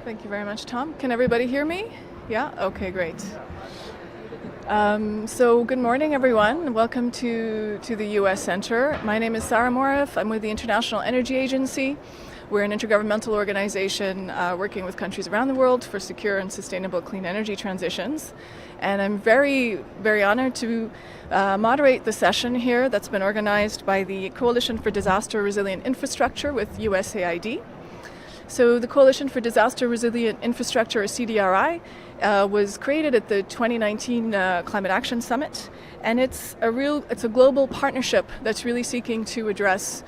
Thank you very much, Tom. Can everybody hear me? Yeah? Okay, great. So good morning, everyone. Welcome to the U.S. Center. My name is Sarah Morif. I'm with the International Energy Agency. We're an intergovernmental organization working with countries around the world for secure and sustainable clean energy transitions. And I'm very, very honored to moderate the session here that's been organized by the Coalition for Disaster Resilient Infrastructure with USAID. So the Coalition for Disaster Resilient Infrastructure, or CDRI, was created at the 2019 Climate Action Summit, and it's a global partnership that's really seeking to address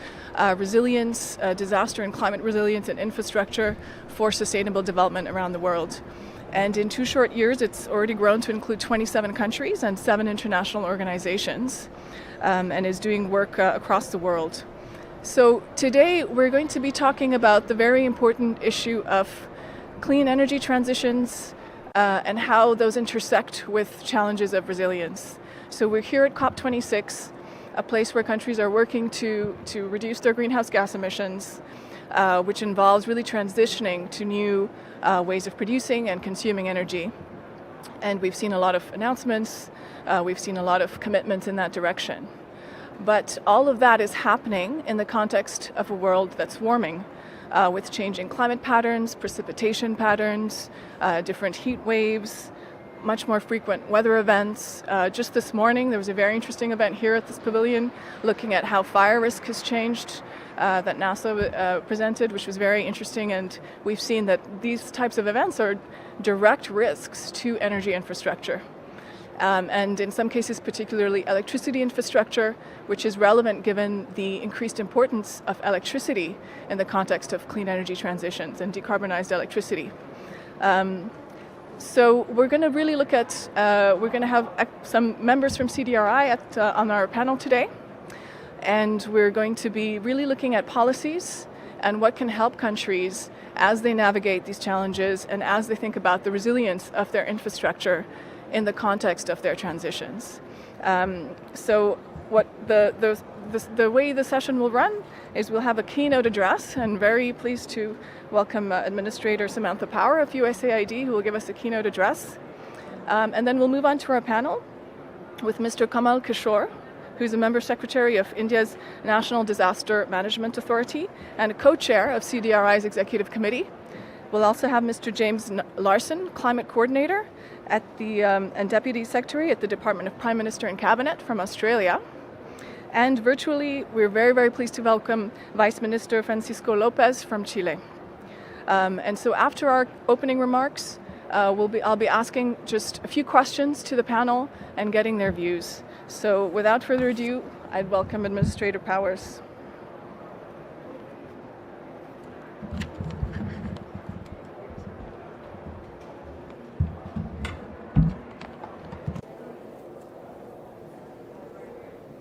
resilience, disaster and climate resilience and infrastructure for sustainable development around the world. And in 2 short years, it's already grown to include 27 countries and 7 international organizations, and is doing work across the world. So today we're going to be talking about the very important issue of clean energy transitions and how those intersect with challenges of resilience. So we're here at COP26, a place where countries are working to reduce their greenhouse gas emissions, which involves really transitioning to new ways of producing and consuming energy. And we've seen a lot of announcements, we've seen a lot of commitments in that direction. But all of that is happening in the context of a world that's warming, with changing climate patterns, precipitation patterns, different heat waves, much more frequent weather events. Just this morning, there was a very interesting event here at this pavilion looking at how fire risk has changed that NASA presented, which was very interesting. And we've seen that these types of events are direct risks to energy infrastructure. And in some cases, particularly electricity infrastructure, which is relevant given the increased importance of electricity in the context of clean energy transitions and decarbonized electricity. So we're going to really look at, we're going to have some members from CDRI on our panel today. And we're going to be really looking at policies and what can help countries as they navigate these challenges and as they think about the resilience of their infrastructure in the context of their transitions. So what the way the session will run is we'll have a keynote address, and very pleased to welcome Administrator Samantha Power of USAID, who will give us a keynote address. And then we'll move on to our panel with Mr. Kamal Kishore, who's a member secretary of India's National Disaster Management Authority and a co-chair of CDRI's Executive Committee. We'll also have Mr. James Larsen, climate coordinator at and Deputy Secretary at the Department of Prime Minister and Cabinet from Australia. And virtually, we're very, very pleased to welcome Vice Minister Francisco Lopez from Chile. And so after our opening remarks, I'll be asking just a few questions to the panel and getting their views. So without further ado, I'd welcome Administrator Powers.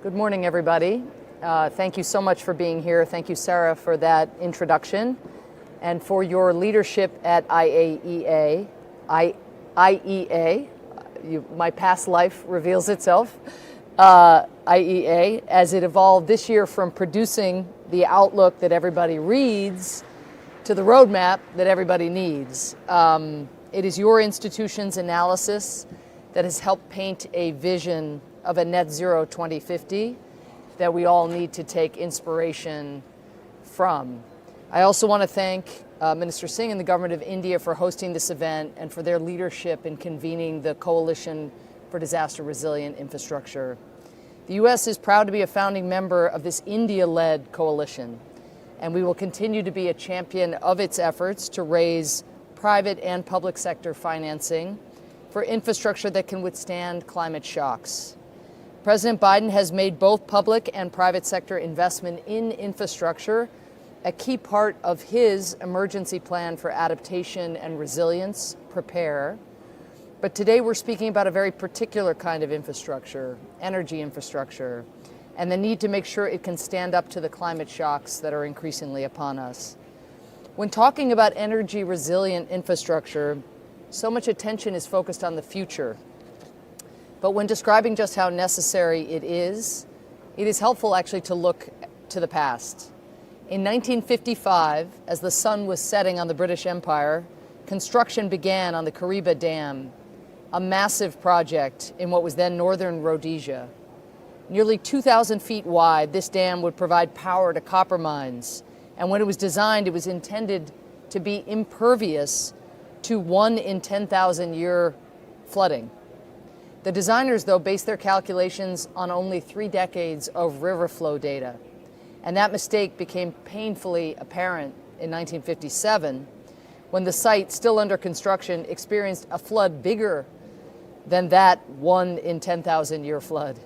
Good morning, everybody. Thank you so much for being here. Thank you, Sarah, for that introduction and for your leadership at IEA. My past life reveals itself. IEA, as it evolved this year from producing the outlook that everybody reads to the roadmap that everybody needs. It is your institution's analysis that has helped paint a vision of a net zero 2050 that we all need to take inspiration from. I also want to thank Minister Singh and the Government of India for hosting this event and for their leadership in convening the Coalition for Disaster Resilient Infrastructure. The U.S. is proud to be a founding member of this India-led coalition, and we will continue to be a champion of its efforts to raise private and public sector financing for infrastructure that can withstand climate shocks. President Biden has made both public and private sector investment in infrastructure a key part of his emergency plan for adaptation and resilience, PREPARE. But today we're speaking about a very particular kind of infrastructure, energy infrastructure, and the need to make sure it can stand up to the climate shocks that are increasingly upon us. When talking about energy resilient infrastructure, so much attention is focused on the future. But when describing just how necessary it is helpful actually to look to the past. In 1955, as the sun was setting on the British Empire, construction began on the Kariba Dam, a massive project in what was then northern Rhodesia. Nearly 2,000 feet wide, this dam would provide power to copper mines. And when it was designed, it was intended to be impervious to 1 in 10,000 year flooding. The designers, though, based their calculations on only 3 decades of river flow data. And that mistake became painfully apparent in 1957, when the site, still under construction, experienced a flood bigger than that 1 in 10,000 year flood.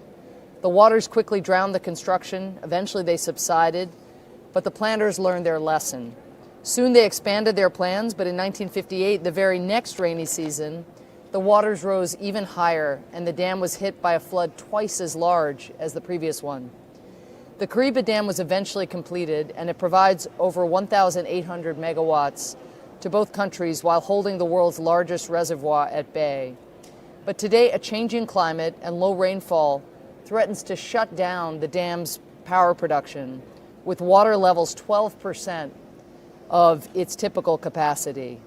The waters quickly drowned the construction. Eventually they subsided, but the planners learned their lesson. Soon they expanded their plans, but in 1958, the very next rainy season, the waters rose even higher and the dam was hit by a flood twice as large as the previous one. The Kariba Dam was eventually completed, and it provides over 1,800 megawatts to both countries while holding the world's largest reservoir at bay. But today, a changing climate and low rainfall threatens to shut down the dam's power production, with water levels 12% of its typical capacity.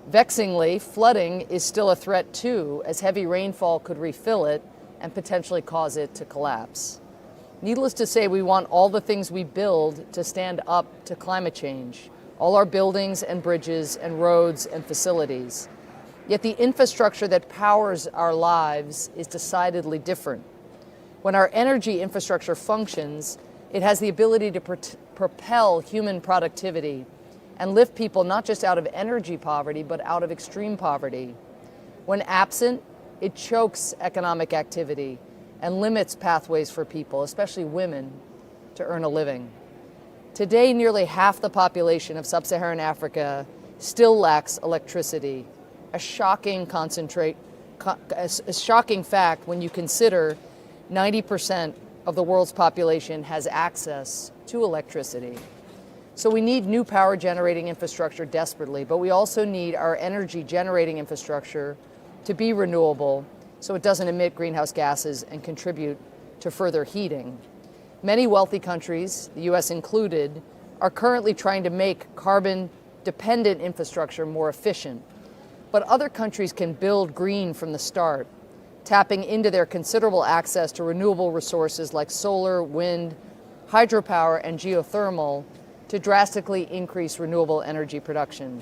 Vexingly, flooding is still a threat too, as heavy rainfall could refill it and potentially cause it to collapse. Needless to say, we want all the things we build to stand up to climate change, all our buildings and bridges and roads and facilities. Yet the infrastructure that powers our lives is decidedly different. When our energy infrastructure functions, it has the ability to propel human productivity and lift people not just out of energy poverty, but out of extreme poverty. When absent, it chokes economic activity and limits pathways for people, especially women, to earn a living. Today, nearly half the population of sub-Saharan Africa still lacks electricity, a shocking fact when you consider 90% of the world's population has access to electricity. So we need new power generating infrastructure desperately, but we also need our energy generating infrastructure to be renewable so it doesn't emit greenhouse gases and contribute to further heating. Many wealthy countries, the US included, are currently trying to make carbon-dependent infrastructure more efficient. But other countries can build green from the start, tapping into their considerable access to renewable resources like solar, wind, hydropower, and geothermal to drastically increase renewable energy production.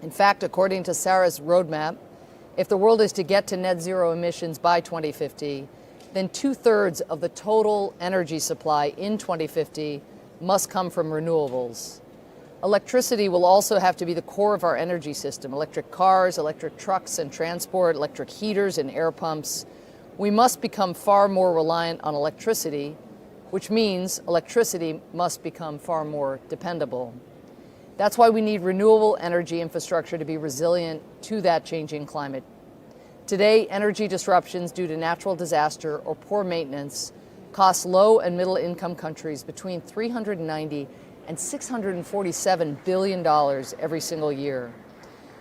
In fact, according to Sarah's roadmap, if the world is to get to net zero emissions by 2050, then 2/3 of the total energy supply in 2050 must come from renewables. Electricity will also have to be the core of our energy system. Electric cars, electric trucks and transport, electric heaters and air pumps. We must become far more reliant on electricity, which means electricity must become far more dependable. That's why we need renewable energy infrastructure to be resilient to that changing climate. Today, energy disruptions due to natural disaster or poor maintenance cost low and middle income countries between $390 and $647 billion every single year.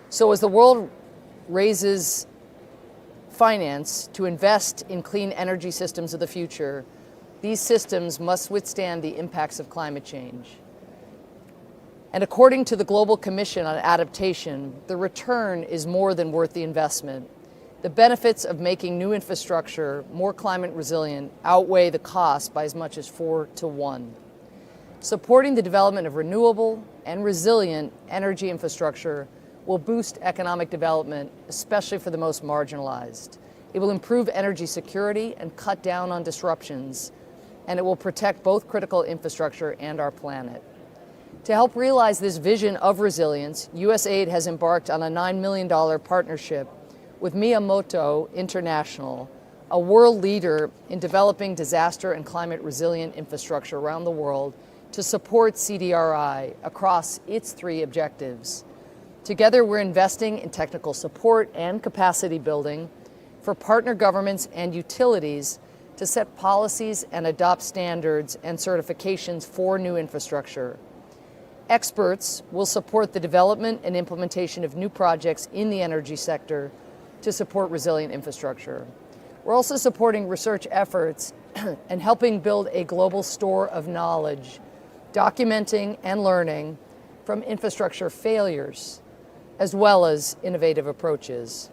So as the world raises finance to invest in clean energy systems of the future, these systems must withstand the impacts of climate change. And according to the Global Commission on Adaptation, the return is more than worth the investment. The benefits of making new infrastructure more climate resilient outweigh the cost by as much as 4-to-1. Supporting the development of renewable and resilient energy infrastructure will boost economic development, especially for the most marginalized. It will improve energy security and cut down on disruptions, and it will protect both critical infrastructure and our planet. To help realize this vision of resilience, Usaid has embarked on a $9 million partnership with Miyamoto International, a world leader in developing disaster and climate resilient infrastructure around the world, to support CDRI across its 3 objectives. Together, we're investing in technical support and capacity building for partner governments and utilities to set policies and adopt standards and certifications for new infrastructure. Experts will support the development and implementation of new projects in the energy sector to support resilient infrastructure. We're also supporting research efforts and helping build a global store of knowledge, documenting and learning from infrastructure failures as well as innovative approaches.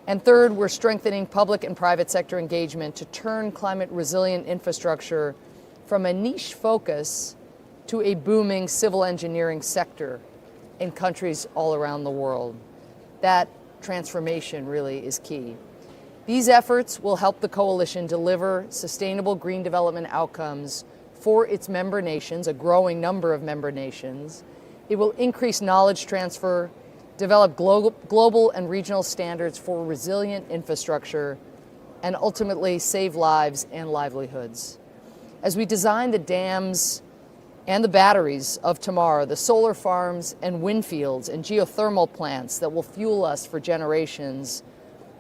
And third, we're strengthening public and private sector engagement to turn climate resilient infrastructure from a niche focus to a booming civil engineering sector in countries all around the world. That transformation really is key. These efforts will help the coalition deliver sustainable green development outcomes for its member nations, a growing number of member nations. It will increase knowledge transfer, develop global and regional standards for resilient infrastructure, and ultimately save lives and livelihoods. As we design the dams and the batteries of tomorrow, the solar farms and wind fields and geothermal plants that will fuel us for generations,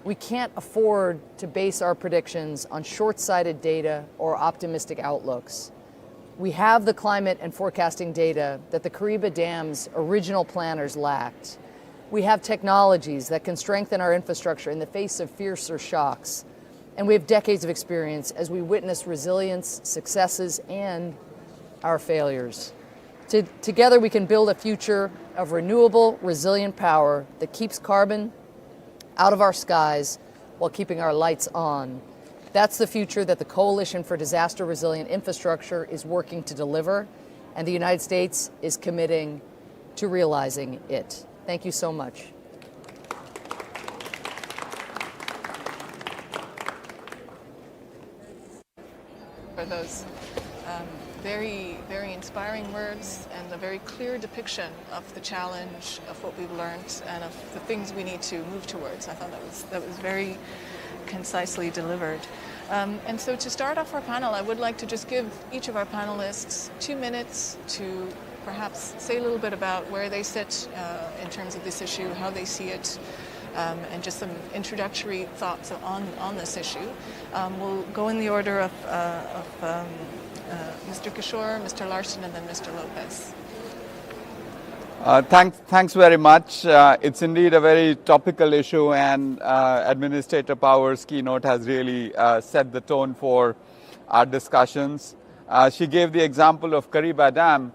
we can't afford to base our predictions on short-sighted data or optimistic outlooks. We have the climate and forecasting data that the Kariba Dam's original planners lacked. We have technologies that can strengthen our infrastructure in the face of fiercer shocks. And we have decades of experience as we witness resilience, successes, and our failures. Together we can build a future of renewable, resilient power that keeps carbon out of our skies while keeping our lights on. That's the future that the Coalition for Disaster Resilient Infrastructure is working to deliver, and the United States is committing to realizing it. Thank you so much. For those very, very inspiring words and a very clear depiction of the challenge of what we've learned and of the things we need to move towards. I thought that was very concisely delivered. And so to start off our panel, I would like to just give each of our panelists 2 minutes to perhaps say a little bit about where they sit in terms of this issue, how they see it, and just some introductory thoughts on this issue. We'll go in the order of Mr. Kishore, Mr. Larsen, and then Mr. Lopez. Thanks very much. It's indeed a very topical issue, and Administrator Power's keynote has really set the tone for our discussions. She gave the example of Kariba Dam,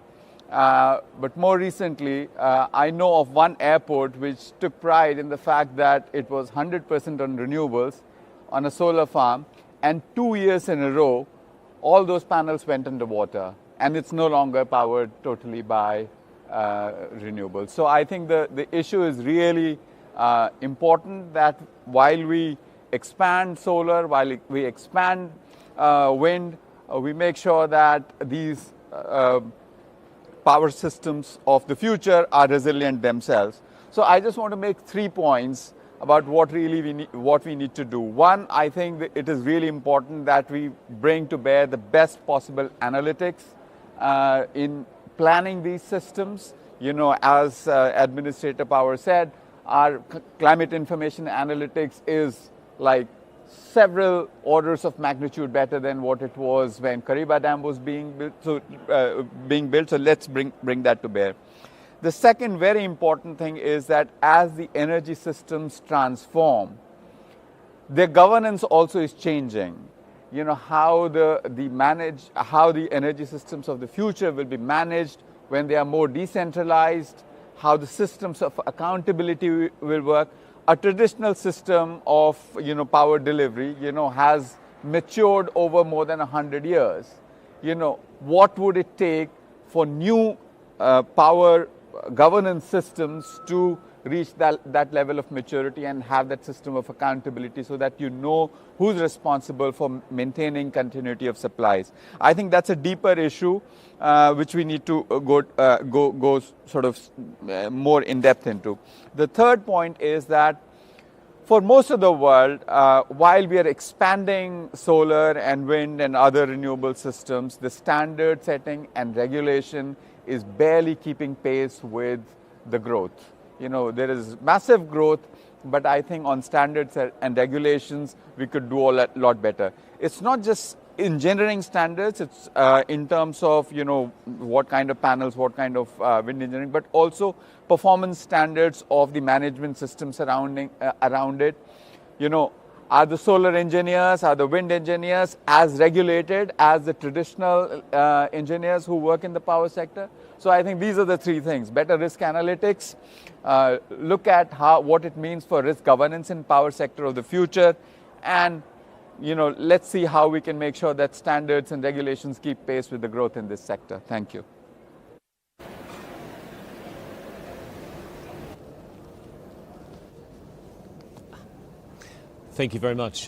but more recently, I know of one airport which took pride in the fact that it was 100% on renewables on a solar farm, and 2 years in a row, all those panels went underwater, and it's no longer powered totally by renewables. So I think the issue is really important that while we expand solar, while we expand wind, we make sure that these power systems of the future are resilient themselves. So I just want to make 3 points about what we need to do. One, I think that it is really important that we bring to bear the best possible analytics in planning these systems. You know, as Administrator Power said, our climate information analytics is like several orders of magnitude better than what it was when Kariba Dam was being built. So let's bring that to bear. The second very important thing is that as the energy systems transform, their governance also is changing. You know, how the energy systems of the future will be managed when they are more decentralized, how the systems of accountability will work. A traditional system of, power delivery, has matured over more than 100 years. What would it take for new power governance systems to reach that level of maturity and have that system of accountability so that you know who's responsible for maintaining continuity of supplies? I think that's a deeper issue which we need to go sort of more in depth into. The third point is that for most of the world, while we are expanding solar and wind and other renewable systems, the standard setting and regulation is barely keeping pace with the growth. There is massive growth, but I think on standards and regulations, we could do a lot better. It's not just engineering standards, it's in terms of, what kind of panels, what kind of wind engineering, but also performance standards of the management system surrounding around it. Are the solar engineers, are the wind engineers as regulated as the traditional engineers who work in the power sector? So I think these are the three things: better risk analytics, look at what it means for risk governance in power sector of the future, and let's see how we can make sure that standards and regulations keep pace with the growth in this sector. Thank you. Thank you very much.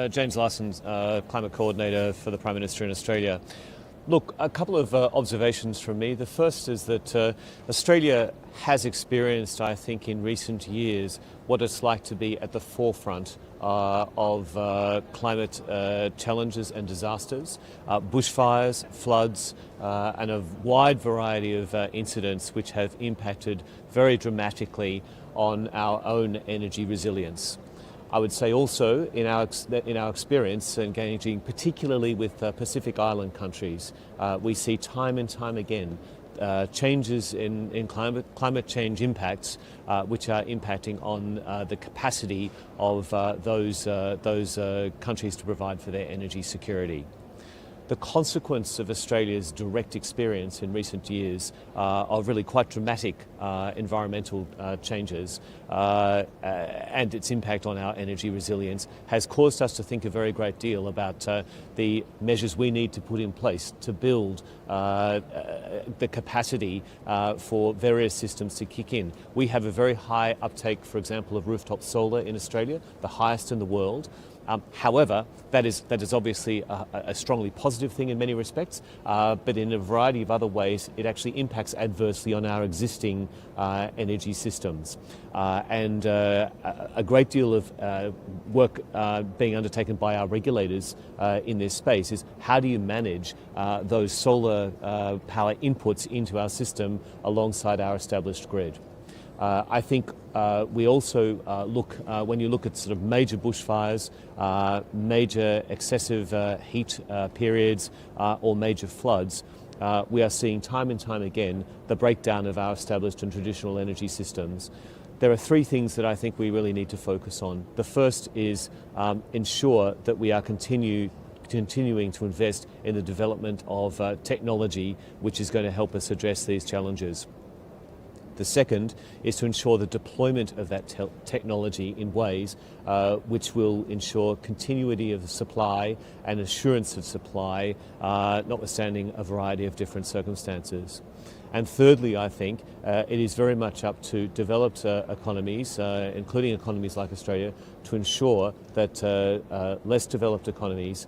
James Larsen, Climate Coordinator for the Prime Minister in Australia. Look, a couple of observations from me. The first is that Australia has experienced, I think, in recent years, what it's like to be at the forefront of climate challenges and disasters, bushfires, floods, and a wide variety of incidents which have impacted very dramatically on our own energy resilience. I would say also in our experience engaging particularly with Pacific Island countries, we see time and time again changes in climate change impacts which are impacting on the capacity of those countries to provide for their energy security. The consequence of Australia's direct experience in recent years of really quite dramatic environmental changes and its impact on our energy resilience has caused us to think a very great deal about the measures we need to put in place to build the capacity for various systems to kick in. We have a very high uptake, for example, of rooftop solar in Australia, the highest in the world. However, that is obviously a strongly positive thing in many respects, but in a variety of other ways, it actually impacts adversely on our existing energy systems. And a great deal of work being undertaken by our regulators in this space is how do you manage those solar power inputs into our system alongside our established grid. I think we also look, when you look at sort of major bushfires, major excessive heat periods or major floods, we are seeing time and time again the breakdown of our established and traditional energy systems. There are three things that I think we really need to focus on. The first is ensure that we are continuing to invest in the development of technology which is going to help us address these challenges. The second is to ensure the deployment of that technology in ways which will ensure continuity of supply and assurance of supply, notwithstanding a variety of different circumstances. And thirdly, I think it is very much up to developed economies, including economies like Australia, to ensure that less developed economies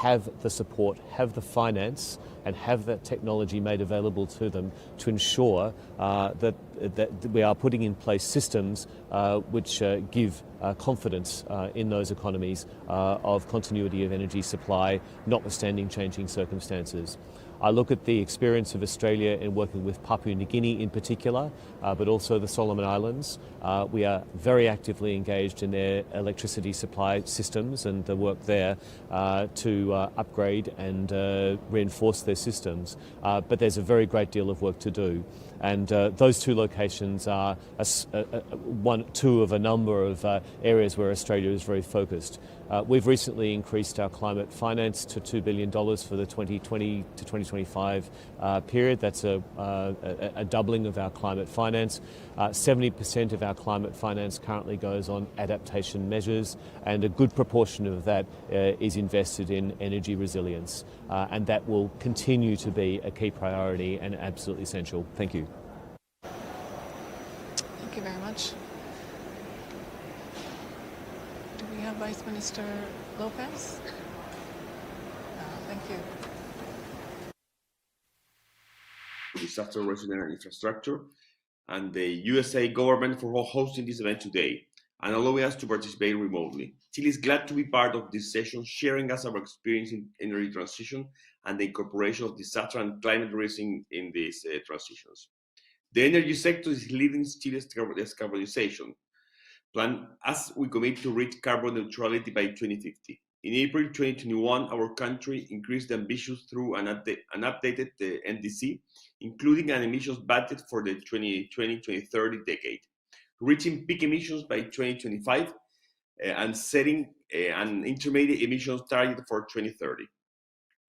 have the support, have the finance, and have that technology made available to them to ensure that we are putting in place systems which give confidence in those economies of continuity of energy supply, notwithstanding changing circumstances. I look at the experience of Australia in working with Papua New Guinea in particular, but also the Solomon Islands. We are very actively engaged in their electricity supply systems and the work there to upgrade and reinforce their systems. But there's a very great deal of work to do. And those two locations are two of a number of areas where Australia is very focused. We've recently increased our climate finance to $2 billion for the 2020 to 2025 period. That's a doubling of our climate finance. 70% of our climate finance currently goes on adaptation measures, and a good proportion of that is invested in energy resilience. And that will continue to be a key priority and absolutely essential. Thank you. Thank you very much. Do we have Vice Minister Lopez? Thank you. Disaster Resilience and Infrastructure, and the Usaid government for hosting this event today and allowing us to participate remotely. Chile is glad to be part of this session, sharing us our experience in energy transition and the incorporation of disaster and climate risk in these transitions. The energy sector is leading Chile's decarbonization plan as we commit to reach carbon neutrality by 2050. In April 2021, our country increased the ambitions through an updated NDC, including an emissions budget for the 2020-2030 decade, reaching peak emissions by 2025 and setting an intermediate emissions target for 2030.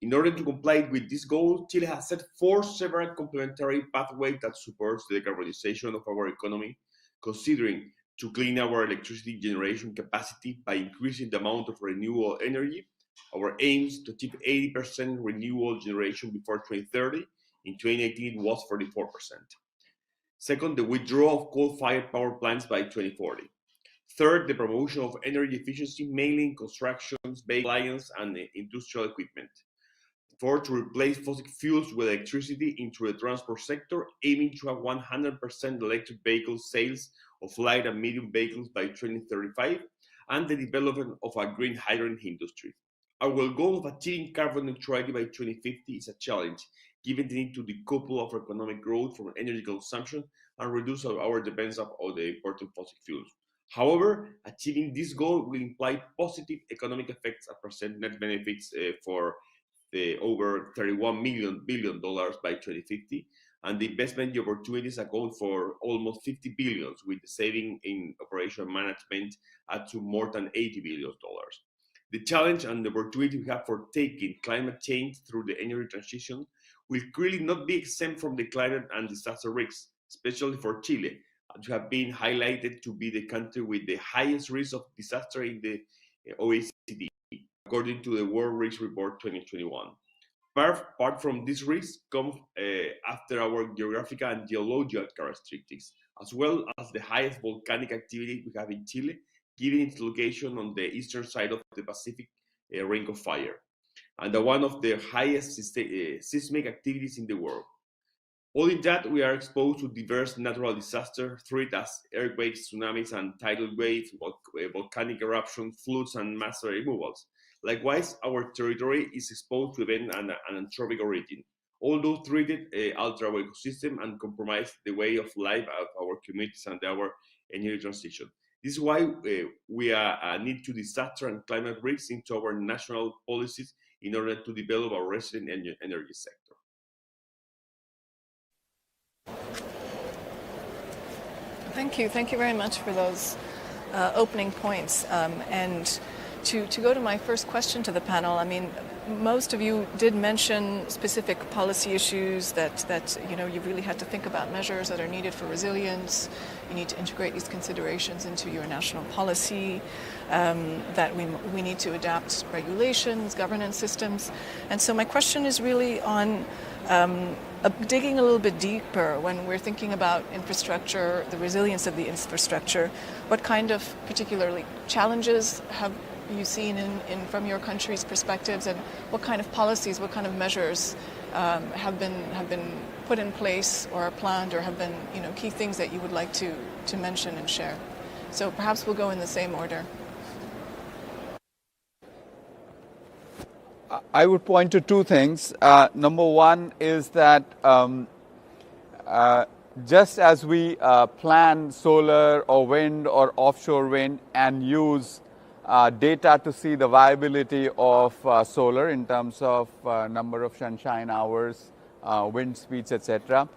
In order to comply with this goal, Chile has set 4 several complementary pathways that supports the decarbonization of our economy, considering to clean our electricity generation capacity by increasing the amount of renewable energy. Our aims to achieve 80% renewable generation before 2030. In 2018, it was 44%. Second, the withdrawal of coal-fired power plants by 2040. Third, the promotion of energy efficiency, mainly in constructions, appliances, and industrial equipment. Fourth, to replace fossil fuels with electricity into the transport sector, aiming to have 100% electric vehicle sales of light and medium vehicles by 2035, and the development of a green hydrogen industry. Our goal of achieving carbon neutrality by 2050 is a challenge, given the need to decouple of economic growth from energy consumption and reduce our dependence on the important fossil fuels. However, achieving this goal will imply positive economic effects and present net benefits for over $31 billion by 2050, and the investment opportunities account for almost 50 billion, with the saving in operational management up to more than $80 billion. The challenge and the opportunity we have for taking climate change through the energy transition will clearly not be exempt from the climate and disaster risks, especially for Chile, which have been highlighted to be the country with the highest risk of disaster in the OECD, according to the World Risk Report 2021. Apart from this risk comes after our geographical and geological characteristics, as well as the highest volcanic activity we have in Chile, given its location on the eastern side of the Pacific Ring of Fire, and one of the highest seismic activities in the world. Owing that, we are exposed to diverse natural disasters, threats as earthquakes, tsunamis, and tidal waves, volcanic eruptions, floods, and mass removals. Likewise, our territory is exposed to events and anthropic origin. All those treated alter our ecosystem and compromise the way of life of our communities and our energy transition. This is why we need to disaster and climate risks into our national policies in order to develop our resilient energy sector. Thank you very much for those opening points. And to go to my first question to the panel, I mean, most of you did mention specific policy issues that you really had to think about measures that are needed for resilience. You need to integrate these considerations into your national policy, that we need to adapt regulations, governance systems. And so my question is really on digging a little bit deeper when we're thinking about infrastructure, the resilience of the infrastructure. What kind of particularly challenges have you seen from your country's perspectives, and what kind of policies, what kind of measures have been put in place or are planned, or have been key things that you would like to mention and share? So perhaps we'll go in the same order. I would point to two things. Number one is that just as we plan solar or wind or offshore wind and use data to see the viability of solar in terms of number of sunshine hours, wind speeds, etc.,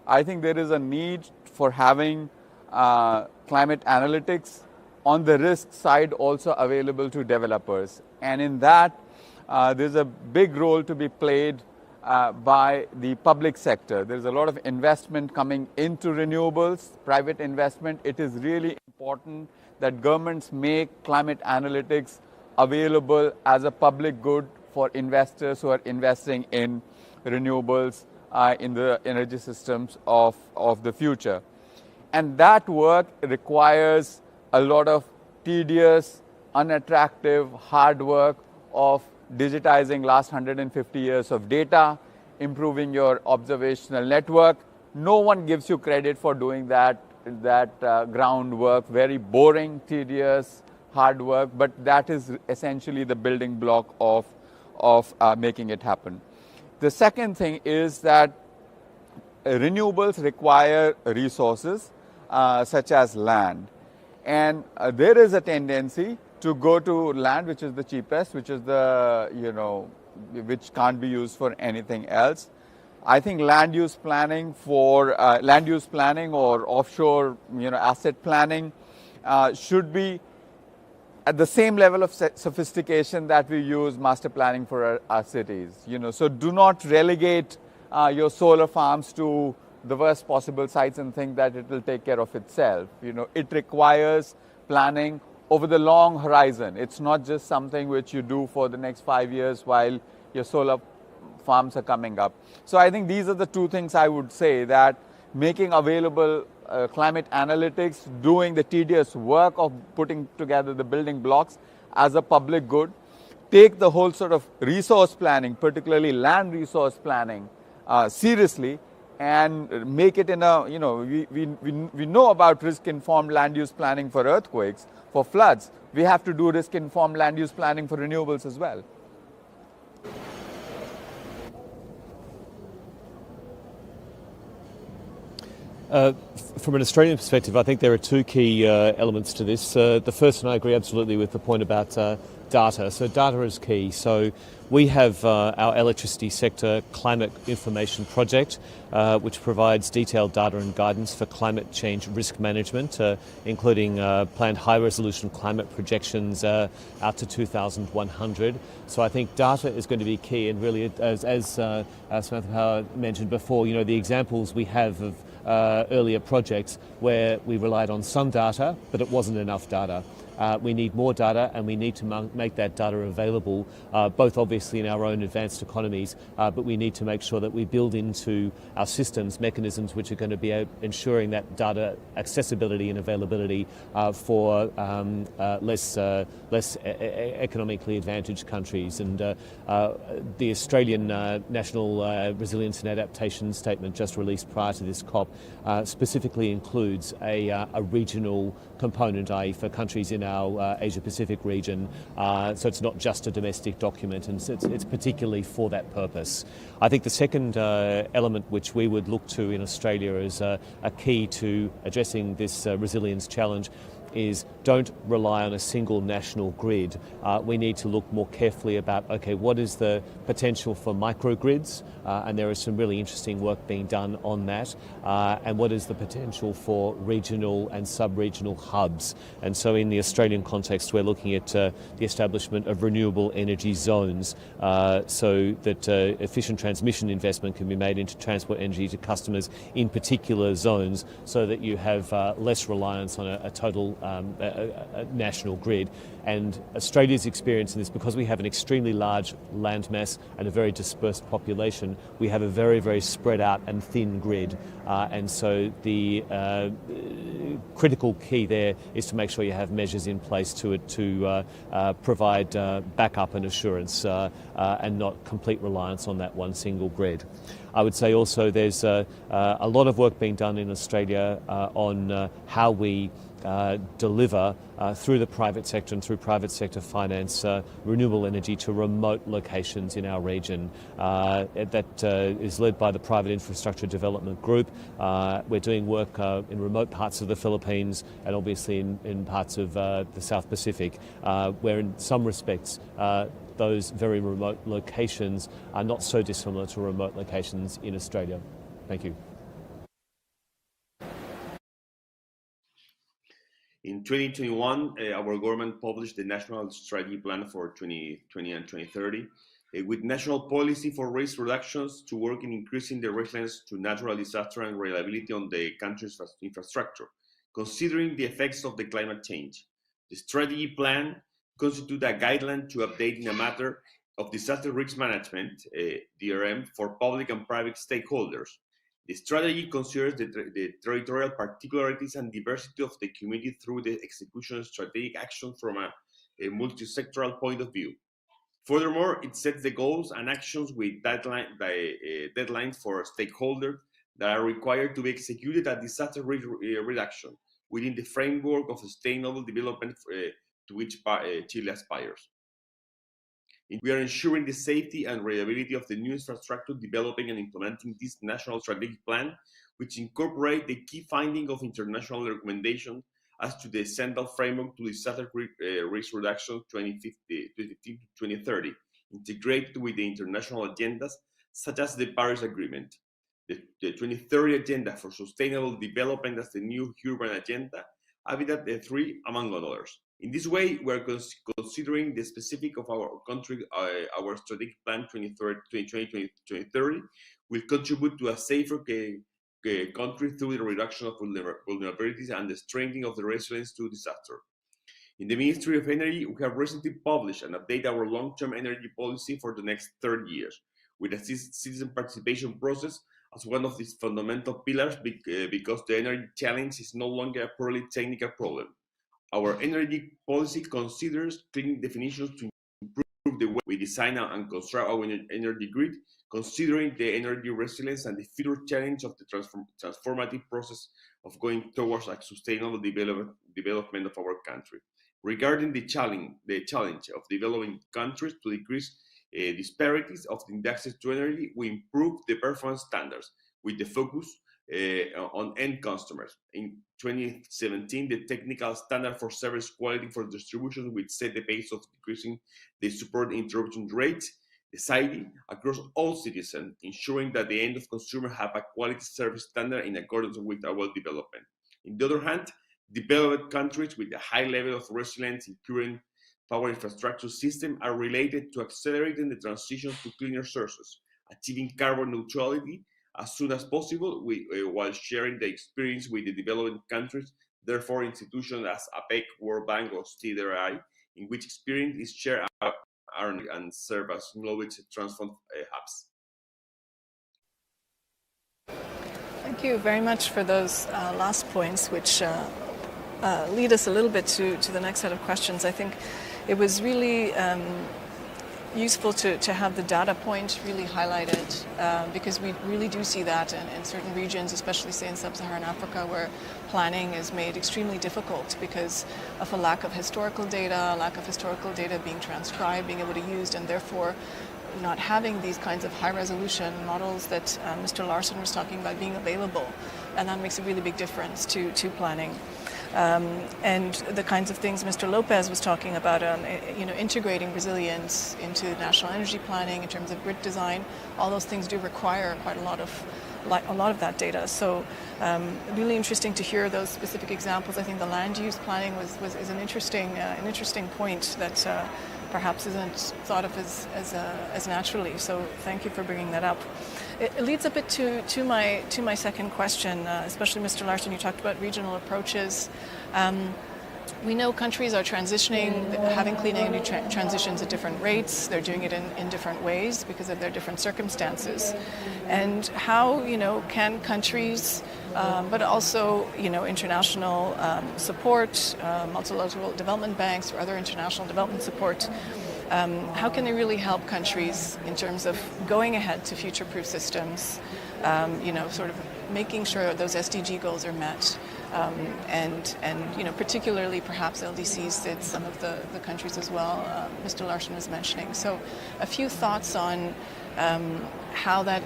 I think there is a need for having climate analytics on the risk side also available to developers. And in that, there's a big role to be played by the public sector. There's a lot of investment coming into renewables, private investment. It is really important that governments make climate analytics available as a public good for investors who are investing in renewables in the energy systems of the future. And that work requires a lot of tedious, unattractive, hard work of digitizing last 150 years of data, improving your observational network. No one gives you credit for doing that groundwork, very boring, tedious, hard work, but that is essentially the building block of making it happen. The second thing is that renewables require resources such as land. And there is a tendency to go to land which is the cheapest, which is which can't be used for anything else. I think land use planning or offshore asset planning should be at the same level of sophistication that we use master planning for our cities. So do not relegate your solar farms to the worst possible sites and think that it will take care of itself. It requires planning over the long horizon. It's not just something which you do for the next 5 years while your solar farms are coming up. So I think these are the two things I would say, that making available climate analytics, doing the tedious work of putting together the building blocks as a public good, take the whole sort of resource planning, particularly land resource planning, seriously, and make it in a, we know about risk-informed land use planning for earthquakes, for floods. We have to do risk-informed land use planning for renewables as well. From an Australian perspective, I think there are two key elements to this. The first, and I agree absolutely with the point about data. So data is key. So we have our electricity sector climate information project, which provides detailed data and guidance for climate change risk management, including planned high-resolution climate projections out to 2100. So I think data is going to be key, and really, as Samantha mentioned before, the examples we have of earlier projects where we relied on some data, but it wasn't enough data. We need more data, and we need to make that data available, both obviously in our own advanced economies, but we need to make sure that we build into our systems mechanisms which are going to be ensuring that data accessibility and availability for less economically advantaged countries. And the Australian National Resilience and Adaptation Statement, just released prior to this COP, specifically includes a regional component, i.e. for countries in our Asia-Pacific region. So it's not just a domestic document, and it's particularly for that purpose. I think the second element which we would look to in Australia as a key to addressing this resilience challenge is don't rely on a single national grid. We need to look more carefully about, okay, what is the potential for microgrids? And there is some really interesting work being done on that. And what is the potential for regional and sub-regional hubs? And so in the Australian context, we're looking at the establishment of renewable energy zones so that efficient transmission investment can be made into transport energy to customers in particular zones, so that you have less reliance on a total a national grid. And Australia's experience in this, because we have an extremely large landmass and a very dispersed population, we have a very, very spread out and thin grid. And so the critical key there is to make sure you have measures in place to provide backup and assurance and not complete reliance on that one single grid. I would say also there's a lot of work being done in Australia on how we deliver through the private sector and through private sector finance renewable energy to remote locations in our region. That is led by the Private Infrastructure Development Group. We're doing work in remote parts of the Philippines and obviously in parts of the South Pacific, where in some respects those very remote locations are not so dissimilar to remote locations in Australia. Thank you. In 2021, our government published the National Strategy Plan for 2020 and 2030, with national policy for risk reductions to work in increasing the resilience to natural disaster and reliability on the country's infrastructure, considering the effects of the climate change. The strategy plan constitutes a guideline to update in a matter of disaster risk management, DRM, for public and private stakeholders. The strategy considers the territorial particularities and diversity of the community through the execution of strategic action from a multi-sectoral point of view. Furthermore, it sets the goals and actions with deadlines for stakeholders that are required to be executed at disaster risk reduction within the framework of sustainable development to which Chile aspires. We are ensuring the safety and reliability of the new infrastructure, developing and implementing this national strategic plan, which incorporates the key finding of international recommendations as to the central framework to disaster risk reduction 2015 to 2030, integrated with the international agendas such as the Paris Agreement, the 2030 Agenda for Sustainable Development as the new urban agenda, Habitat 3, among others. In this way, we are considering the specific of our country. Our strategic plan 2020-2030 will contribute to a safer country through the reduction of vulnerabilities and the strengthening of the resilience to disaster. In the Ministry of Energy, we have recently published and updated our long-term energy policy for the next 30 years, with a citizen participation process as one of its fundamental pillars, because the energy challenge is no longer a purely technical problem. Our energy policy considers clean definitions to improve the way we design and construct our energy grid, considering the energy resilience and the future challenge of the transformative process of going towards a sustainable development of our country. Regarding the challenge of developing countries to decrease disparities of the access to energy, we improve the performance standards with the focus on end customers. In 2017, the technical standard for service quality for distribution will set the pace of decreasing the support interruption rates, the SIDS, across all citizens, ensuring that the end of consumer have a quality service standard in accordance with our development. On the other hand, developed countries with a high level of resilience in current power infrastructure system are related to accelerating the transition to cleaner sources, achieving carbon neutrality as soon as possible, while sharing the experience with the developing countries. Therefore, institutions as APEC, World Bank, or CDRI, in which experience is shared, are and serve as knowledge transfer hubs. Thank you very much for those last points, which lead us a little bit to the next set of questions. I think it was really useful to have the data point really highlighted, because we really do see that in certain regions, especially say in sub-Saharan Africa, where planning is made extremely difficult because of a lack of historical data being transcribed, being able to use, and therefore not having these kinds of high resolution models that Mr. Larsen was talking about being available. And that makes a really big difference to planning. And the kinds of things Mr. Lopez was talking about, integrating resilience into national energy planning in terms of grid design, all those things do require quite a lot of that data. So really interesting to hear those specific examples. I think the land use planning is an interesting point that perhaps isn't thought of as naturally. So thank you for bringing that up. It leads a bit to my second question, especially Mr. Larsen. You talked about regional approaches. We know countries are transitioning, having clean energy transitions at different rates. They're doing it in different ways because of their different circumstances. And how can countries, but also international support, multilateral development banks or other international development support, how can they really help countries in terms of going ahead to future-proof systems, sort of making sure those SDG goals are met, and particularly perhaps LDCs, SIDS, some of the countries as well, Mr. Larsen was mentioning. So a few thoughts on how that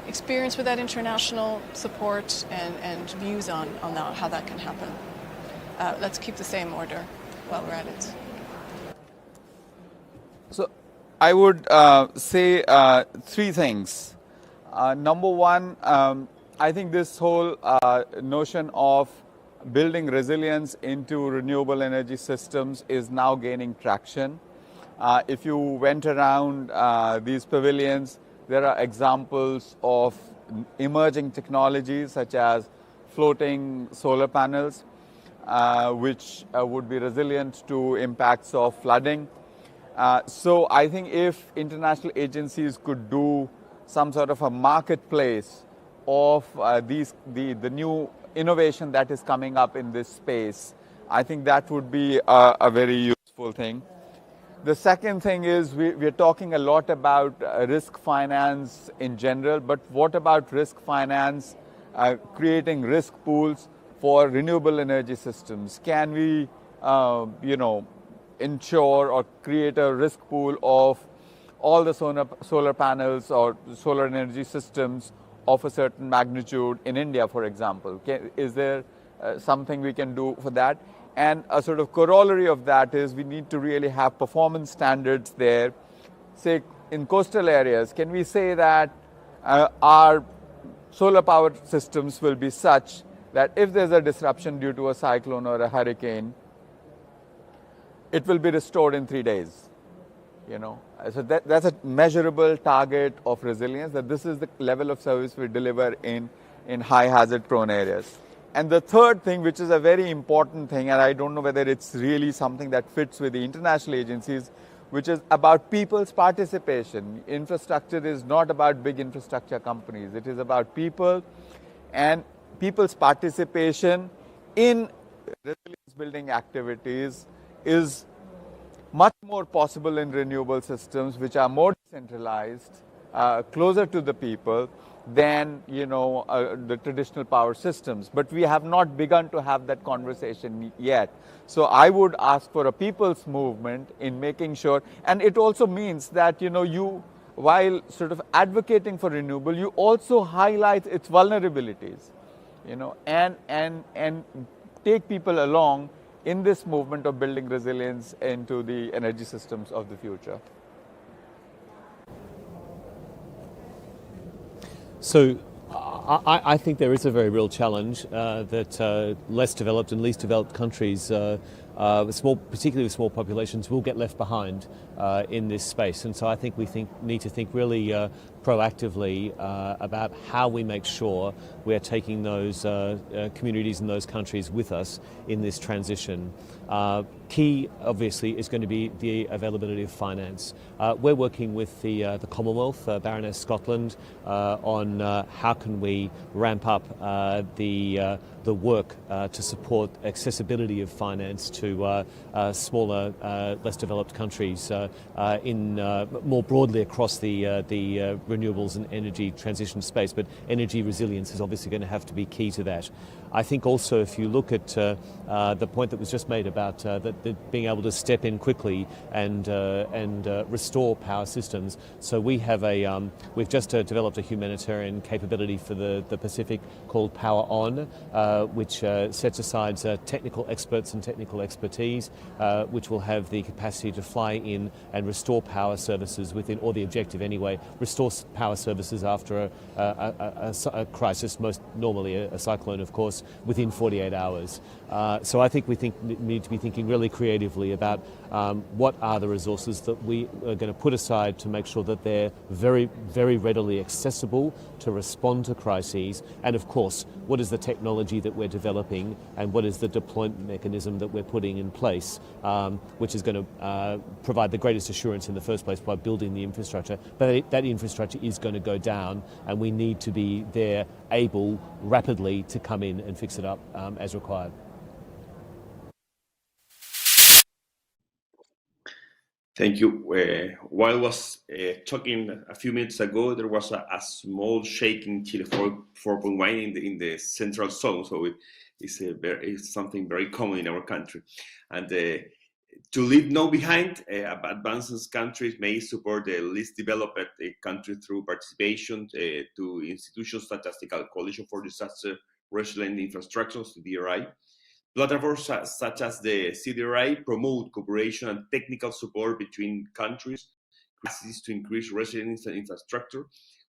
experience with that international support and views on how that can happen. Let's keep the same order while we're at it. So I would say three things. Number one, I think this whole notion of building resilience into renewable energy systems is now gaining traction. If you went around these pavilions, there are examples of emerging technologies such as floating solar panels, which would be resilient to impacts of flooding. So I think if international agencies could do some sort of a marketplace of the new innovation that is coming up in this space, I think that would be a very useful thing. The second thing is we're talking a lot about risk finance in general, but what about risk finance creating risk pools for renewable energy systems? Can we, ensure or create a risk pool of all the solar panels or solar energy systems of a certain magnitude in India, for example? Is there something we can do for that? And a sort of corollary of that is we need to really have performance standards there. Say in coastal areas, can we say that our solar power systems will be such that if there's a disruption due to a cyclone or a hurricane, it will be restored in 3 days. So that's a measurable target of resilience, that this is the level of service we deliver in high hazard prone areas. And the third thing, which is a very important thing, and I don't know whether it's really something that fits with the international agencies, which is about people's participation. Infrastructure is not about big infrastructure companies. It is about people, and people's participation in resilience building activities is much more possible in renewable systems, which are more decentralized, closer to the people than the traditional power systems. But we have not begun to have that conversation yet. So I would ask for a people's movement in making sure, and it also means that you, while sort of advocating for renewable, you also highlight its vulnerabilities, and take people along in this movement of building resilience into the energy systems of the future. So I think there is a very real challenge that less developed and least developed countries, particularly with small populations, will get left behind in this space. And so I think we need to think really proactively about how we make sure we're taking those communities and those countries with us in this transition. Key, obviously, is going to be the availability of finance. We're working with the Commonwealth, Baroness Scotland, on how can we ramp up the work to support accessibility of finance to smaller, less developed countries in more broadly across the renewables and energy transition space. But energy resilience is obviously going to have to be key to that. I think also, if you look at the point that was just made about that being able to step in quickly and restore power systems. So we have we've just developed a humanitarian capability for the Pacific called Power On, which sets aside technical experts and technical expertise, which will have the capacity to fly in and restore power services within, or the objective anyway, restore power services after a crisis, most normally a cyclone, of course, within 48 hours. So I think we need to be thinking really creatively about what are the resources that we are going to put aside to make sure that they're very, very readily accessible to respond to crises. And of course, what is the technology that we're developing, and what is the deployment mechanism that we're putting in place, which is going to provide the greatest assurance in the first place by building the infrastructure. But that infrastructure is going to go down, and we need to be there, able rapidly to come in and fix it up as required. Thank you. While I was talking a few minutes ago, there was a small shake in Chile 4.1 in the central zone, so it's something very common in our country. And to leave no behind, advanced countries may support the least developed country through participation to institutions such as the Coalition for Disaster Resilient Infrastructure, CDRI. Platforms such as the CDRI promote cooperation and technical support between countries, capacities to increase resilience and infrastructure,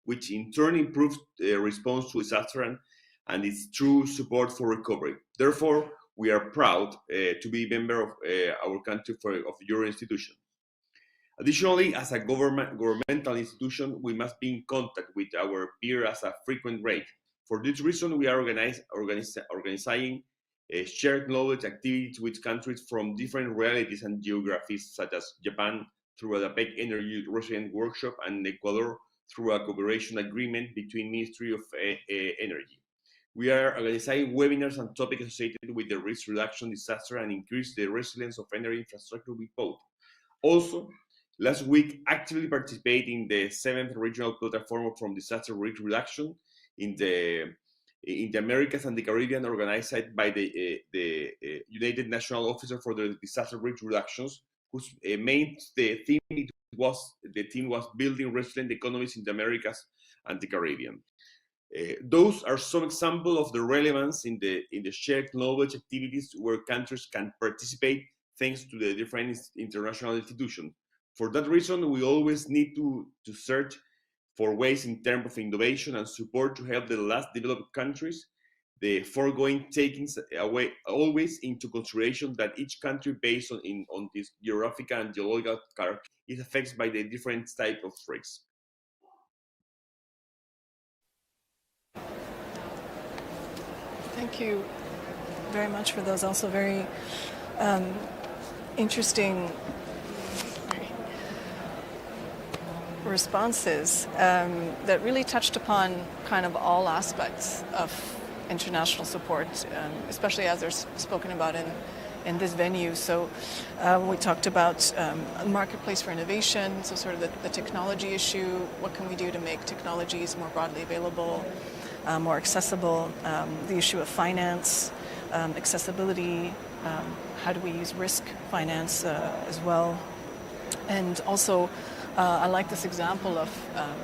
which in turn improves response to disaster and its true support for recovery. Therefore, we are proud to be a member of our country of your institution. Additionally, as a governmental institution, we must be in contact with our peers at a frequent rate. For this reason, we are organizing shared knowledge activities with countries from different realities and geographies, such as Japan through a APEC Energy Resilient Workshop, and Ecuador through a cooperation agreement between Ministry of Energy. We are organizing webinars on topics associated with the risk reduction, disaster, and increase the resilience of energy infrastructure we both. Also, last week, actively participated in the 7th Regional Platform from Disaster Risk Reduction in the Americas and the Caribbean, organized by the United National Officer for the Disaster Risk Reductions, whose main theme was building resilient economies in the Americas and the Caribbean. Those are some examples of the relevance in the shared knowledge activities where countries can participate thanks to the different international institutions. For that reason, we always need to search for ways in terms of innovation and support to help the less developed countries The foregoing taking away always into consideration that each country, based on this geographical and geological character, is affected by the different type of risks. Thank you very much for those also very interesting responses that really touched upon kind of all aspects of international support, especially as they're spoken about in this venue. So we talked about a marketplace for innovation, so sort of the technology issue, what can we do to make technologies more broadly available, more accessible, the issue of finance, accessibility, how do we use risk finance as well, and also I like this example of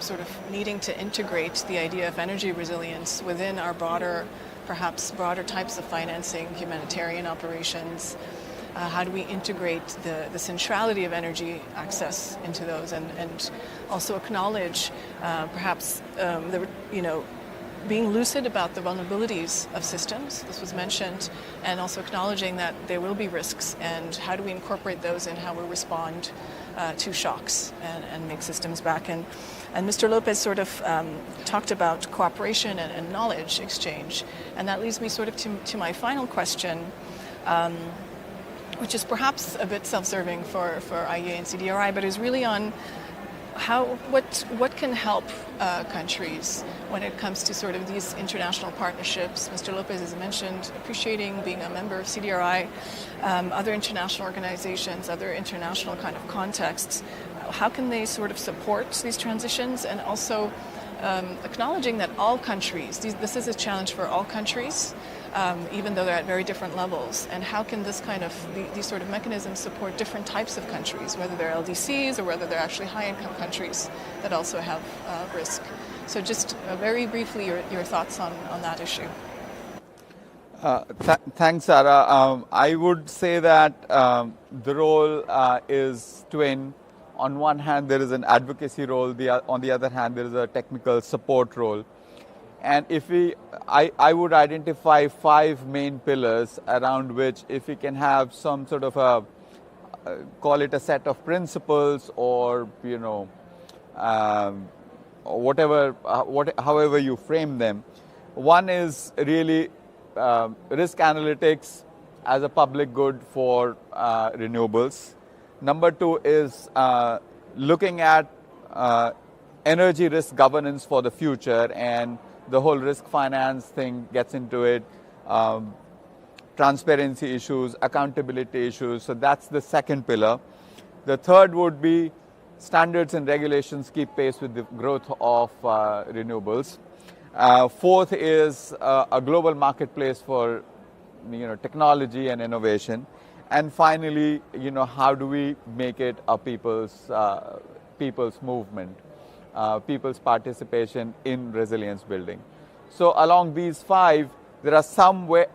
sort of needing to integrate the idea of energy resilience within our perhaps broader types of financing, humanitarian operations. How do we integrate the centrality of energy access into those, and also acknowledge perhaps being lucid about the vulnerabilities of systems, this was mentioned, and also acknowledging that there will be risks, and how do we incorporate those in how we respond to shocks and make systems back. And Mr. Lopez sort of talked about cooperation and knowledge exchange, and that leads me sort of to my final question, which is perhaps a bit self-serving for IEA and CDRI, but is really on what can help countries when it comes to sort of these international partnerships. Mr. Lopez has mentioned appreciating being a member of CDRI, other international organizations, other international kind of contexts. How can they sort of support these transitions, and also acknowledging that all countries, this is a challenge for all countries, even though they're at very different levels, and how can this kind of these sort of mechanisms support different types of countries, whether they're LDCs or whether they're actually high-income countries that also have risk. So just very briefly your thoughts on that issue. Thanks, Sarah. I would say that the role is twin. On one hand, there is an advocacy role. On the other hand, there is a technical support role. And I would identify 5 main pillars around which, if we can have some sort of call it a set of principles, or however you frame them. One is really risk analytics as a public good for renewables. Number 2 is looking at energy risk governance for the future, and the whole risk finance thing gets into it, transparency issues, accountability issues. So that's the second pillar. The third would be standards and regulations keep pace with the growth of renewables. Fourth is a global marketplace for technology and innovation. And finally, how do we make it a people's movement? People's participation in resilience building. So along these 5, there are some way,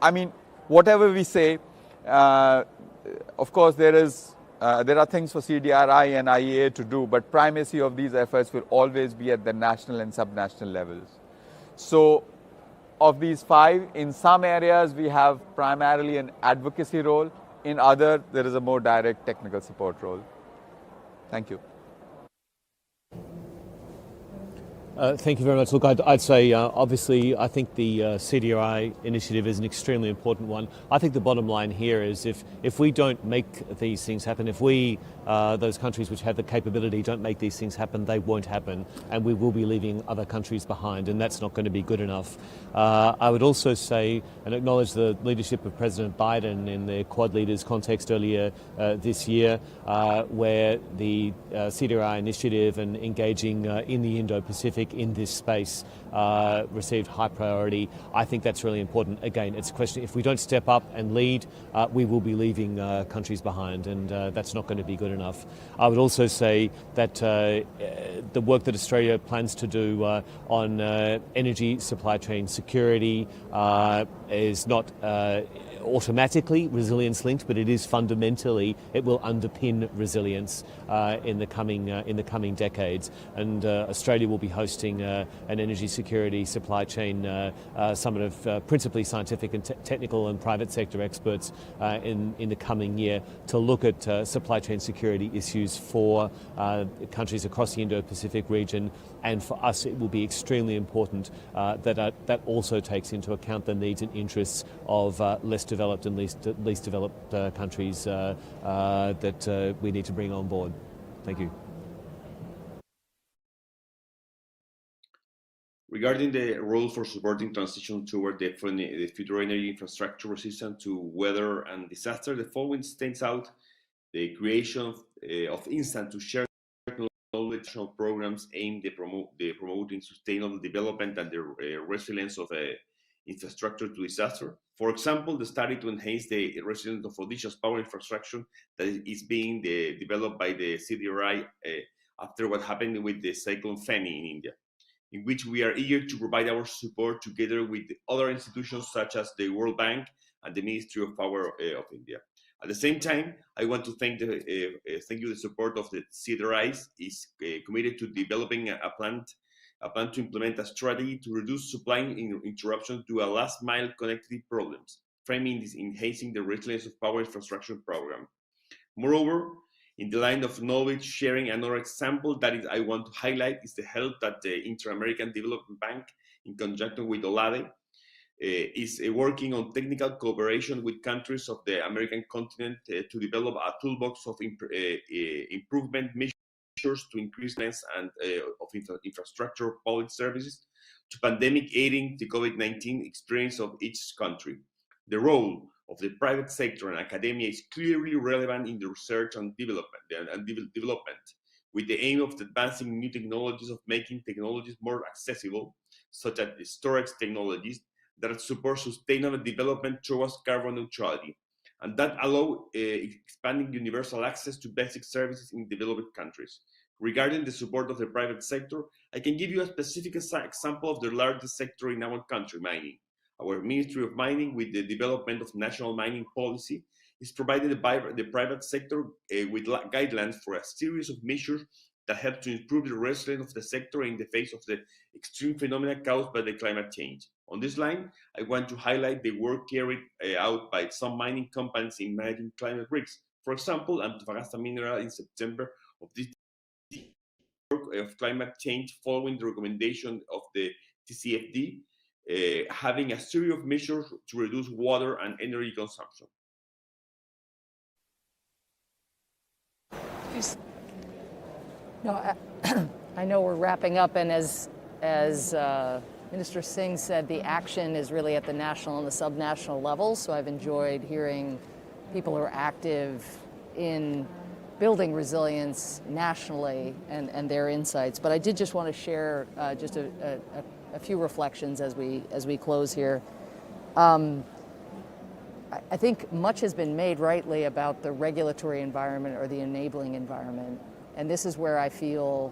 whatever we say, of course there are things for CDRI and IEA to do, but primacy of these efforts will always be at the national and subnational levels. So of these 5, in some areas we have primarily an advocacy role, in other there is a more direct technical support role. Thank you. Thank you very much. Look, I'd say, obviously, I think the CDRI initiative is an extremely important one. I think the bottom line here is if we don't make these things happen, if we, those countries which have the capability, don't make these things happen, they won't happen, and we will be leaving other countries behind, and that's not going to be good enough. I would also say and acknowledge the leadership of President Biden in the Quad Leaders context earlier this year, where the CDRI initiative and engaging in the Indo-Pacific in this space received high priority. I think that's really important. Again, it's a question, if we don't step up and lead, we will be leaving countries behind, and that's not going to be good enough. I would also say that the work that Australia plans to do on energy supply chain security is not automatically resilience linked, but it is fundamentally, it will underpin resilience in the coming decades. And Australia will be hosting hosting an energy security supply chain summit of principally scientific and technical and private sector experts in the coming year to look at supply chain security issues for countries across the Indo-Pacific region. And for us, it will be extremely important that also takes into account the needs and interests of less developed and least developed countries that we need to bring on board. Thank you. Regarding the role for supporting transition toward the future energy infrastructure resistant to weather and disaster, the following stands out: the creation of instant to share knowledge programs aimed at promoting sustainable development and the resilience of infrastructure to disaster. For example, the study to enhance the resilience of Odisha's power infrastructure that is being developed by the CDRI after what happened with the cyclone Fani in India, in which we are eager to provide our support together with other institutions such as the World Bank and the Ministry of Power of India. At the same time, I want to thank the support of the CDRIs is committed to developing a plan to implement a strategy to reduce supply interruptions to a last mile connectivity problems, framing this enhancing the resilience of power infrastructure program. Moreover, in the line of knowledge sharing, another example that I want to highlight is the help that the Inter-American Development Bank, in conjunction with OLADE, is working on technical cooperation with countries of the American continent to develop a toolbox of improvement measures to increase length and of infrastructure public services to pandemic aiding the COVID-19 experience of each country. The role of the private sector and academia is clearly relevant in the research and development, with the aim of advancing new technologies, of making technologies more accessible, such as the storage technologies that support sustainable development towards carbon neutrality, and that allow expanding universal access to basic services in developed countries. Regarding the support of the private sector, I can give you a specific example of the largest sector in our country, mining. Our Ministry of Mining, with the development of national mining policy, is providing the private sector with guidelines for a series of measures that help to improve the resilience of the sector in the face of the extreme phenomena caused by the climate change. On this line, I want to highlight the work carried out by some mining companies in managing climate risks. For example, Antofagasta Mineral in September of this work of climate change following the recommendation of the TCFD, having a series of measures to reduce water and energy consumption. No, I know we're wrapping up, and as Minister Singh said, the action is really at the national and the subnational levels. So I've enjoyed hearing people who are active in building resilience nationally and their insights. But I did just want to share just a few reflections as we close here. I think much has been made rightly about the regulatory environment or the enabling environment. And this is where I feel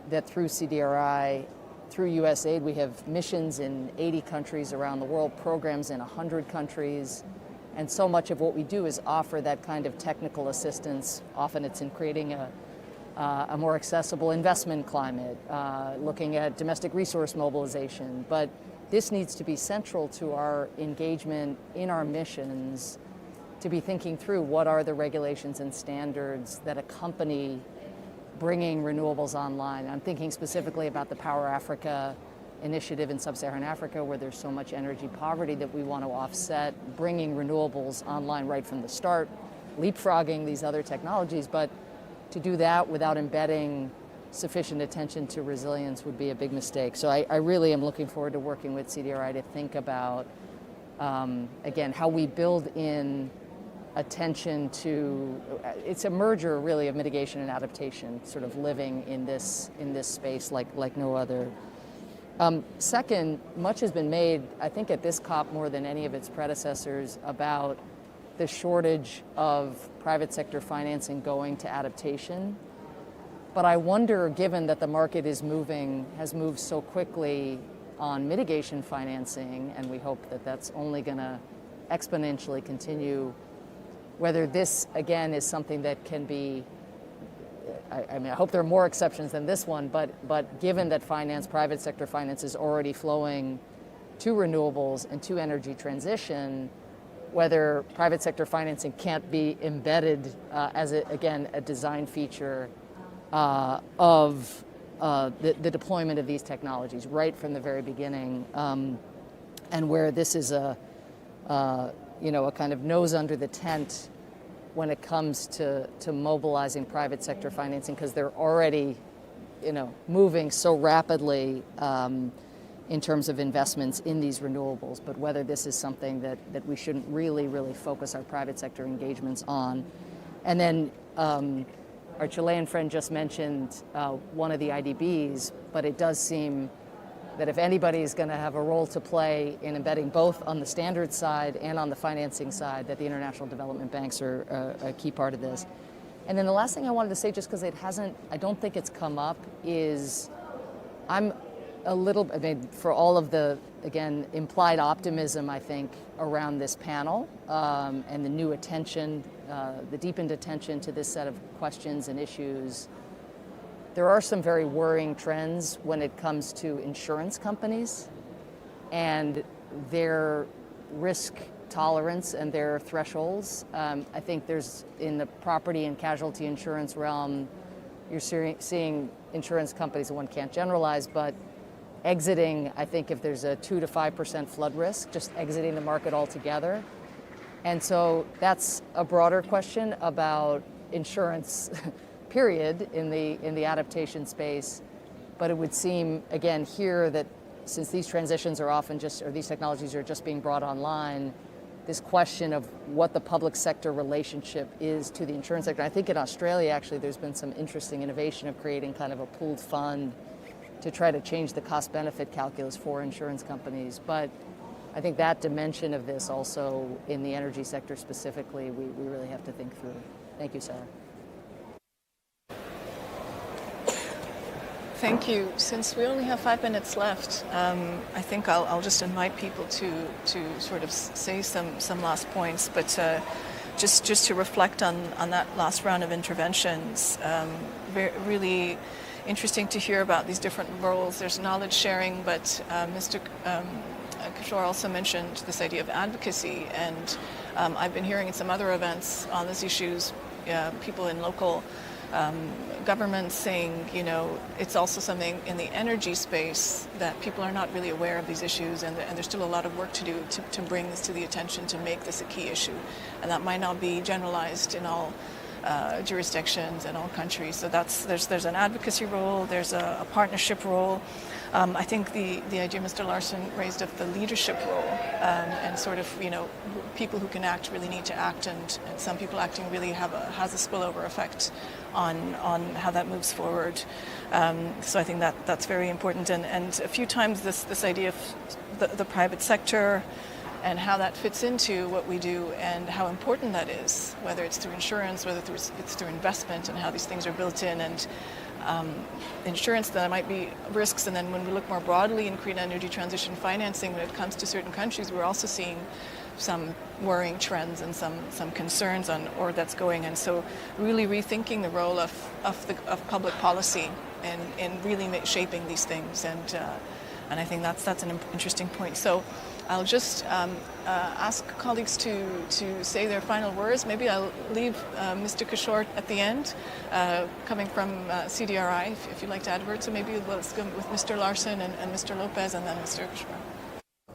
that through CDRI, through Usaid, we have missions in 80 countries around the world, programs in 100 countries. And so much of what we do is offer that kind of technical assistance. Often it's in creating a more accessible investment climate, looking at domestic resource mobilization. But this needs to be central to our engagement in our missions, to be thinking through what are the regulations and standards that accompany bringing renewables online. I'm thinking specifically about the Power Africa initiative in sub-Saharan Africa, where there's so much energy poverty that we want to offset, bringing renewables online right from the start, leapfrogging these other technologies. But to do that without embedding sufficient attention to resilience would be a big mistake. So I really am looking forward to working with CDRI to think about, again, how we build in attention to, it's a merger really of mitigation and adaptation, sort of living in this space like no other. Second, much has been made, I think at this COP more than any of its predecessors, about the shortage of private sector financing going to adaptation. But I wonder, given that the market has moved so quickly on mitigation financing, and we hope that that's only going to exponentially continue, whether this, again, is something that can be I mean, I hope there are more exceptions than this one, but given that private sector finance is already flowing to renewables and to energy transition, whether private sector financing can't be embedded as, a design feature of the deployment of these technologies right from the very beginning, and where this is a kind of nose under the tent when it comes to mobilizing private sector financing, because they're already, moving so rapidly in terms of investments in these renewables, but whether this is something that we shouldn't really focus our private sector engagements on. And then our Chilean friend just mentioned one of the IDBs, but it does seem that if anybody is going to have a role to play in embedding both on the standards side and on the financing side, that the international development banks are a key part of this. And then the last thing I wanted to say, just because I don't think it's come up, is for all of the, again, implied optimism, I think, around this panel and the new attention, the deepened attention to this set of questions and issues, there are some very worrying trends when it comes to insurance companies and their risk tolerance and their thresholds. I think there's, in the property and casualty insurance realm, you're seeing insurance companies, and one can't generalize, but exiting, I think if there's a 2 to 5% flood risk, just exiting the market altogether. And so that's a broader question about insurance period in the adaptation space. But it would seem, again, here that since these transitions are often these technologies are just being brought online, this question of what the public sector relationship is to the insurance sector. I think in Australia, actually, there's been some interesting innovation of creating kind of a pooled fund to try to change the cost-benefit calculus for insurance companies. But I think that dimension of this also in the energy sector specifically, we really have to think through. Thank you, Sarah. Thank you. Since we only have 5 minutes left, I think I'll just invite people to sort of say some last points, but just to reflect on that last round of interventions. Really interesting to hear about these different roles. There's knowledge sharing, but Mr. Kishore also mentioned this idea of advocacy, and I've been hearing in some other events on these issues, people in local governments saying, it's also something in the energy space that people are not really aware of these issues, and there's still a lot of work to do to bring this to the attention, to make this a key issue. And that might not be generalized in all jurisdictions and all countries. So there's an advocacy role, there's a partnership role. I think the idea Mr. Larsen raised of the leadership role and sort of, people who can act really need to act, and some people acting really has a spillover effect on how that moves forward. So I think that's very important. And a few times this idea of the private sector and how that fits into what we do and how important that is, whether it's through insurance, whether it's through investment, and how these things are built in. And insurance, there might be risks, and then when we look more broadly in green energy transition financing, when it comes to certain countries, we're also seeing some worrying trends and some concerns on where that's going. And so really rethinking the role of public policy in really shaping these things. And I think that's an interesting point. So I'll just ask colleagues to say their final words. Maybe I'll leave Mr. Kishore at the end, coming from CDRI, if you'd like to add words. So maybe let's go with Mr. Larsen and Mr. Lopez, and then Mr. Kishore.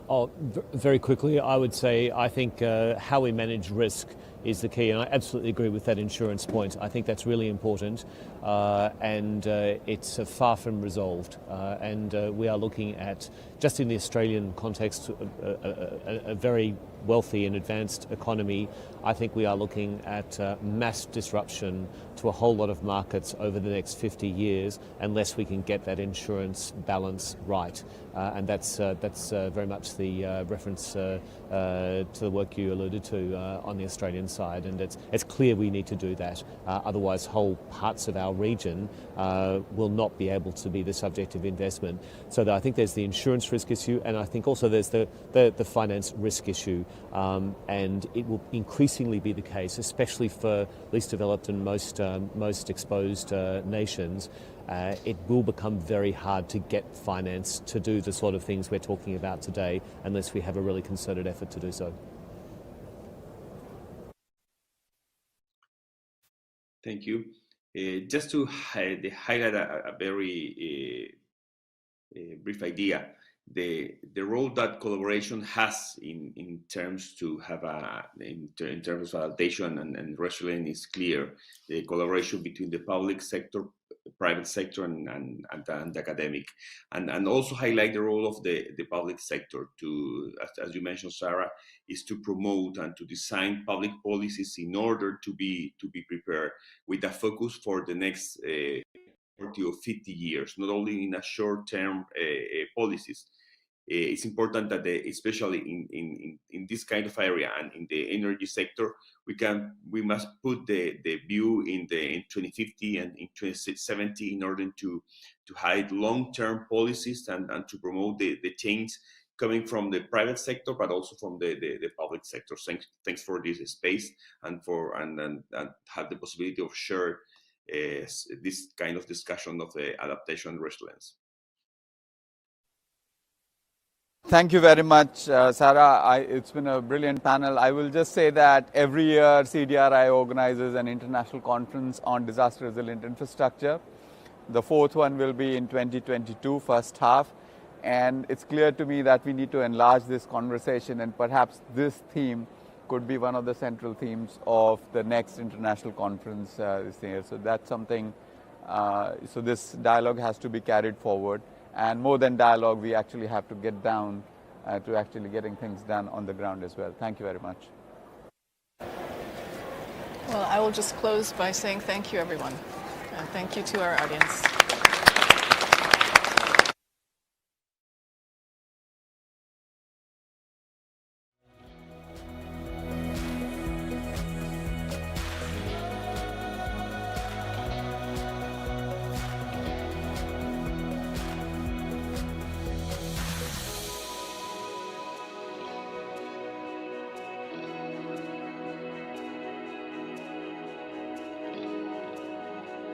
Oh, very quickly, I would say I think how we manage risk is the key, and I absolutely agree with that insurance point. I think that's really important, and it's far from resolved. And we are looking at, just in the Australian context, a very wealthy and advanced economy. I think we are looking at mass disruption to a whole lot of markets over the next 50 years unless we can get that insurance balance right. And that's very much the reference to the work you alluded to on the Australian side, and it's clear we need to do that. Otherwise, whole parts of our region will not be able to be the subject of investment. So I think there's the insurance risk issue, and I think also there's the finance risk issue, and it will increasingly be the case, especially for least developed and most exposed nations. It will become very hard to get finance to do the sort of things we're talking about today unless we have a really concerted effort to do so. Thank you. Just to highlight a very brief idea, the role that collaboration has in terms to have in terms of adaptation and resilience is clear. The collaboration between the public sector, private sector, and academic, and also highlight the role of the public sector to, as you mentioned, Sarah, is to promote and to design public policies in order to be prepared with a focus for the next 40 or 50 years, not only in a short-term policies. It's important that, especially in this kind of area and in the energy sector, we must put the view in 2050 and in 2070 in order to hide long-term policies and to promote the change coming from the private sector, but also from the public sector. Thanks for this space and have the possibility of share this kind of discussion of the adaptation and resilience. Thank you very much, Sarah. It's been a brilliant panel. I will just say that every year CDRI organizes an international conference on disaster resilient infrastructure. The fourth one will be in 2022, first half. And it's clear to me that we need to enlarge this conversation, and perhaps this theme could be one of the central themes of the next international conference this year. So that's something, so this dialogue has to be carried forward. And more than dialogue, we actually have to get down to actually getting things done on the ground as well. Thank you very much. Well, I will just close by saying thank you, everyone. And thank you to our audience.